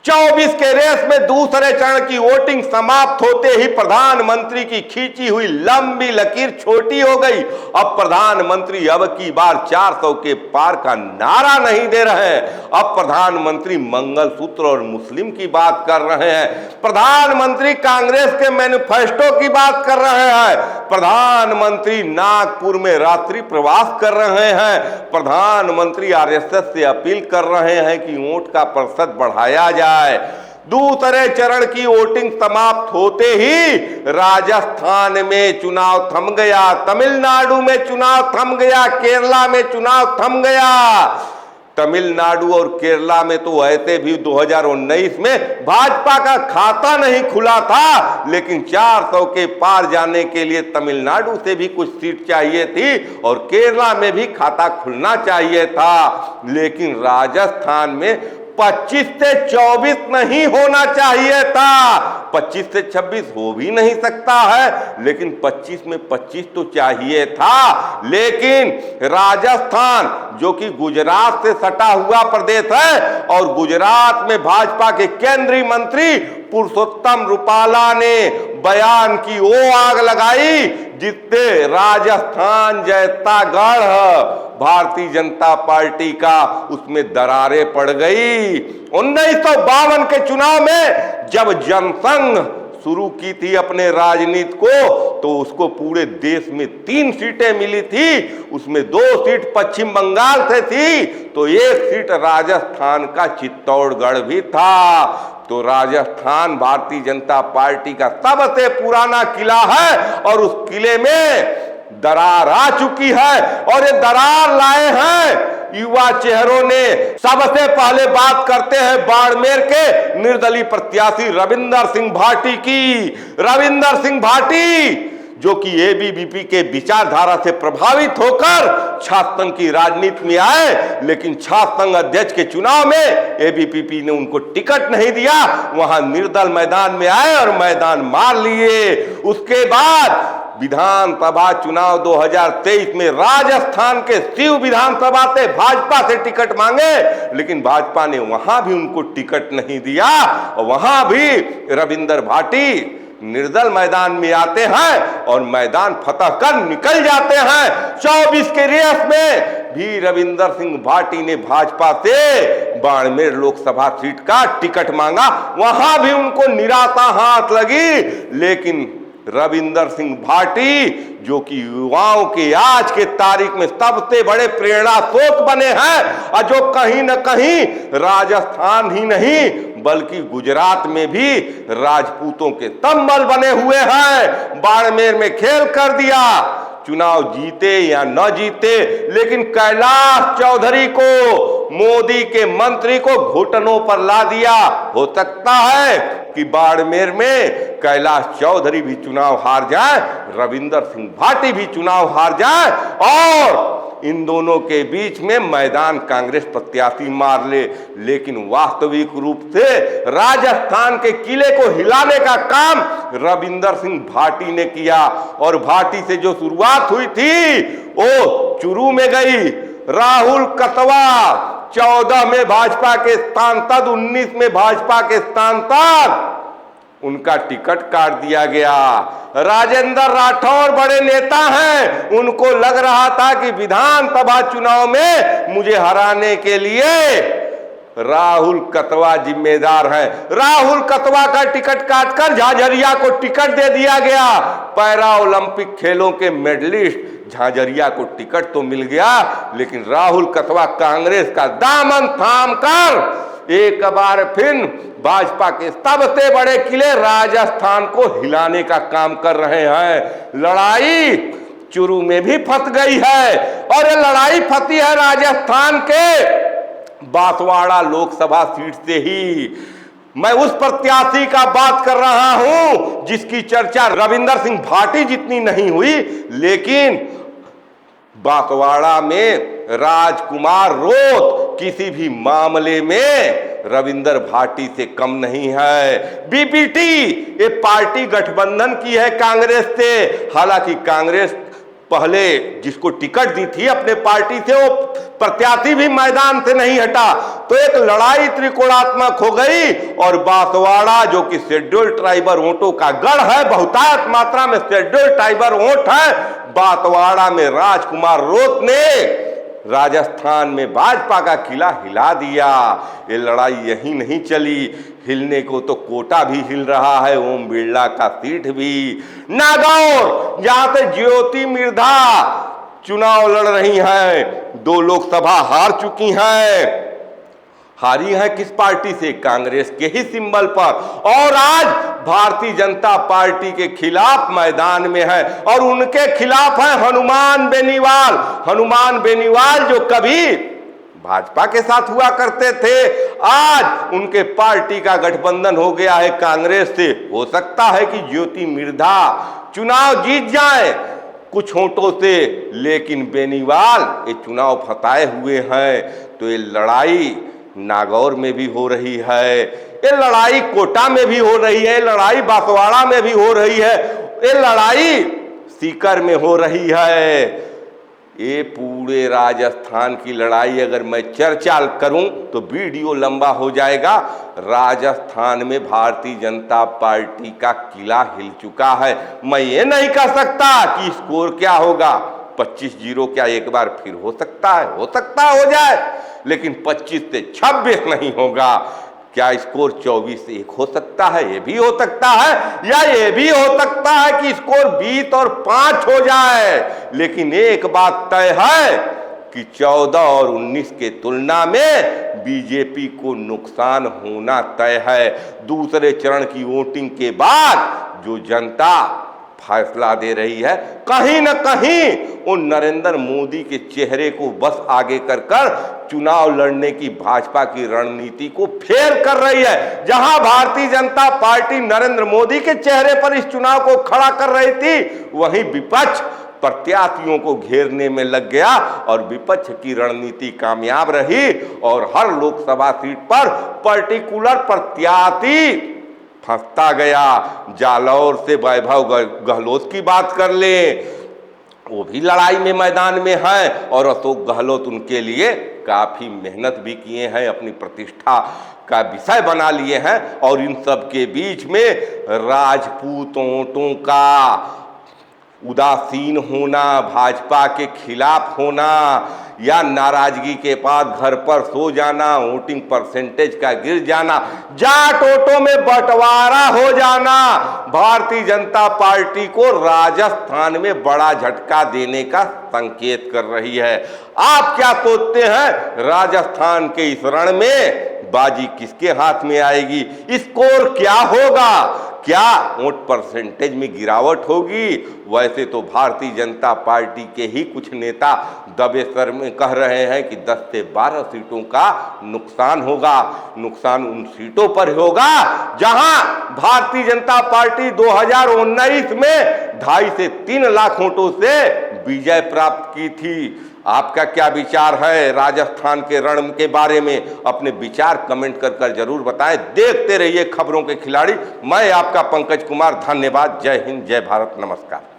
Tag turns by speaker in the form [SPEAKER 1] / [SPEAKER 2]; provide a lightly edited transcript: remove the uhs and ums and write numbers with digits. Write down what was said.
[SPEAKER 1] 24 के रेस में दूसरे चरण की वोटिंग समाप्त होते ही प्रधानमंत्री की खींची हुई लंबी लकीर छोटी हो गई। अब प्रधानमंत्री अब की बार 400 के पार का नारा नहीं दे रहे हैं। अब प्रधानमंत्री मंगलसूत्र और मुस्लिम की बात कर रहे हैं। प्रधानमंत्री कांग्रेस के मैनिफेस्टो की बात कर रहे हैं। प्रधानमंत्री नागपुर में रात्रि प्रवास कर रहे हैं। प्रधानमंत्री आरएसएस से अपील कर रहे हैं कि वोट का प्रतिशत बढ़ाया जाए। दूसरे चरण की वोटिंग समाप्त होते ही राजस्थान में चुनाव थम गया, तमिलनाडु में चुनाव थम गया, केरला में चुनाव थम गया। तमिलनाडु और केरला में तो ऐसे भी 2019 में भाजपा का खाता नहीं खुला था, लेकिन 400 के पार जाने के लिए तमिलनाडु से भी कुछ सीट चाहिए थी और केरला में भी खाता खुलना चाहिए था। लेकिन राजस्थान में 25 से 24 नहीं होना चाहिए था। 25 से 26 हो भी नहीं सकता है, लेकिन 25 में 25 तो चाहिए था। लेकिन राजस्थान जो कि गुजरात से सटा हुआ प्रदेश है और गुजरात में भाजपा के केंद्रीय मंत्री पुरुषोत्तम रूपाला ने बयान की वो आग लगाई जिससे राजस्थान जैसा गढ़ भारतीय जनता पार्टी का उसमें दरारें पड़ गई। 1952 के चुनाव में जब जनसंघ शुरू की थी अपने राजनीति को, तो उसको पूरे देश में 3 सीटें मिली थी। उसमें 2 सीट पश्चिम बंगाल से थी, तो 1 सीट राजस्थान का चित्तौड़गढ़ भी था। तो राजस्थान भारतीय जनता पार्टी का सबसे पुराना किला है और उस किले में दरार आ चुकी है और ये दरार लाए हैं युवा चेहरों ने। सबसे पहले बात करते हैं बाड़मेर के निर्दलीय प्रत्याशी रविंदर सिंह भाटी की। रविंदर सिंह भाटी जो कि एबीवीपी के विचारधारा से प्रभावित होकर छात्र संघ की राजनीति में आए, लेकिन छात्र संघ अध्यक्ष के चुनाव में एबीवीपी ने उनको टिकट नहीं दिया। वहां निर्दल मैदान में आए और मैदान मार लिए। उसके बाद विधानसभा चुनाव 2023 में राजस्थान के सीव विधानसभा से भाजपा से टिकट मांगे, लेकिन भाजपा ने वहां भी उनको टिकट नहीं दिया और वहां भी रविंदर भाटी निर्दल मैदान में आते हैं और मैदान फतह कर निकल जाते हैं। 24 के रेस में भी रविंदर सिंह भाटी ने भाजपा से बाड़मेर लोकसभा सीट का टिकट मांगा, वहां भी उनको निराशा हाथ लगी। लेकिन रविंदर सिंह भाटी जो कि युवाओं के आज के तारीख में सबसे बड़े प्रेरणा स्रोत बने हैं और जो कहीं न कहीं राजस्थान ही नहीं बल्कि गुजरात में भी राजपूतों के तंबल बने हुए हैं, बाड़मेर में खेल कर दिया। चुनाव जीते या न जीते, लेकिन कैलाश चौधरी को, मोदी के मंत्री को घुटनों पर ला दिया। हो सकता है कि बाड़मेर में कैलाश चौधरी भी चुनाव हार जाए, रविंदर सिंह भाटी भी चुनाव हार जाए और इन दोनों के बीच में मैदान कांग्रेस प्रत्याशी मार ले। लेकिन वास्तविक रूप से राजस्थान के किले को हिलाने का काम रविंदर सिंह भाटी ने किया और भाटी से जो शुरुआत हुई थी वो चुरू में गई। राहुल कतवा 14 में भाजपा के सांसद, 19 में भाजपा के सांसद, उनका टिकट काट दिया गया। राजेंद्र राठौर बड़े नेता हैं, उनको लग रहा था कि विधानसभा चुनाव में मुझे हराने के लिए राहुल कतवा जिम्मेदार है। राहुल कतवा का टिकट काटकर झाझरिया को टिकट दे दिया गया। पैरा ओलंपिक खेलों के मेडलिस्ट झाझरिया को टिकट तो मिल गया, लेकिन राहुल कतवा कांग्रेस का दामन थाम कर एक बार फिर भाजपा के सबसे बड़े किले राजस्थान को हिलाने का काम कर रहे हैं। लड़ाई चुरू में भी फंस गई है और ये लड़ाई फंसी है राजस्थान के बांसवाड़ा लोकसभा सीट से ही। मैं उस प्रत्याशी का बात कर रहा हूं जिसकी चर्चा रविंदर सिंह भाटी जितनी नहीं हुई, लेकिन बांसवाड़ा में राजकुमार रोत किसी भी मामले में रविंदर भाटी से कम नहीं है। बीपीटी ये पार्टी गठबंधन की है कांग्रेस से। हालांकि कांग्रेस पहले जिसको टिकट दी थी अपने पार्टी से वो प्रत्याशी भी मैदान से नहीं हटा, तो एक लड़ाई त्रिकोणात्मक हो गई। और बांसवाड़ा जो कि शेड्यूल ट्राइबर वोटों का गढ़ है, बहुतायत मात्रा में शेड्यूल ट्राइबर वोट है, बांसवाड़ा में राजकुमार रोत ने राजस्थान में भाजपा का किला हिला दिया। ये लड़ाई यही नहीं चली, हिलने को तो कोटा भी हिल रहा है, ओम बिरला का सीट भी। नागौर जहां से ज्योति मिर्धा चुनाव लड़ रही हैं, 2 लोकसभा हार चुकी हैं, हारी है किस पार्टी से? कांग्रेस के ही सिंबल पर, और आज भारतीय जनता पार्टी के खिलाफ मैदान में है। और उनके खिलाफ है हनुमान बेनीवाल। हनुमान बेनीवाल जो कभी भाजपा के साथ हुआ करते थे, आज उनके पार्टी का गठबंधन हो गया है कांग्रेस से। हो सकता है कि ज्योति मिर्धा चुनाव जीत जाए कुछ वोटों से, लेकिन बेनीवाल ये चुनाव फताए हुए हैं। तो ये लड़ाई नागौर में भी हो रही है, ये लड़ाई कोटा में भी हो रही है, लड़ाई बांसवाड़ा में भी हो रही है, ये लड़ाई सीकर में हो रही है। ये पूरे राजस्थान की लड़ाई अगर मैं चर्चा करूं तो वीडियो लंबा हो जाएगा। राजस्थान में भारतीय जनता पार्टी का किला हिल चुका है। मैं ये नहीं कह सकता कि स्कोर क्या होगा, 25-0 क्या एक बार फिर हो सकता है, हो सकता हो जाए, लेकिन 25 से 26 नहीं होगा। क्या स्कोर 24-1 हो सकता है? ये भी हो सकता है, या ये भी हो सकता है कि स्कोर 20 और 5 हो जाए। लेकिन एक बात तय है कि 14 और 19 के तुलना में बीजेपी को नुकसान होना तय है। दूसरे चरण की वोटिंग के बाद जो जनता फैसला दे रही है, कहीं न कहीं वो नरेंद्र मोदी के चेहरे को बस आगे कर कर चुनाव लड़ने की भाजपा की रणनीति को फेल कर रही है। जहां भारतीय जनता पार्टी नरेंद्र मोदी के चेहरे पर इस चुनाव को खड़ा कर रही थी, वहीं विपक्ष प्रत्याशियों को घेरने में लग गया और विपक्ष की रणनीति कामयाब रही और हर लोकसभा सीट पर पर्टिकुलर प्रत्याशी फंसता गया। जालौर से वैभव गहलोत की बात कर ले, वो भी लड़ाई में मैदान में है और अशोक गहलोत उनके लिए काफी मेहनत भी किए हैं, अपनी प्रतिष्ठा का विषय बना लिए हैं। और इन सब के बीच में राजपूत वोटों का उदासीन होना, भाजपा के खिलाफ होना या नाराजगी के बाद घर पर सो जाना, वोटिंग परसेंटेज का गिर जाना, जाट वोटों में बंटवारा हो जाना भारतीय जनता पार्टी को राजस्थान में बड़ा झटका देने का संकेत कर रही है। आप क्या सोचते हैं, राजस्थान के इस रण में बाजी किसके हाथ में आएगी? स्कोर क्या होगा? क्या वोट परसेंटेज में गिरावट होगी? वैसे तो भारतीय जनता पार्टी के ही कुछ नेता दबे सर में कह रहे हैं कि 10 से 12 सीटों का नुकसान होगा। नुकसान उन सीटों पर होगा जहां भारतीय जनता पार्टी 2019 में 2.5 से 3 लाख वोटों से विजय प्राप्त की थी। आपका क्या विचार है राजस्थान के रण के बारे में? अपने विचार कमेंट कर जरूर बताएं। देखते रहिए खबरों के खिलाड़ी। मैं आपका पंकज कुमार, धन्यवाद। जय हिंद, जय भारत, नमस्कार।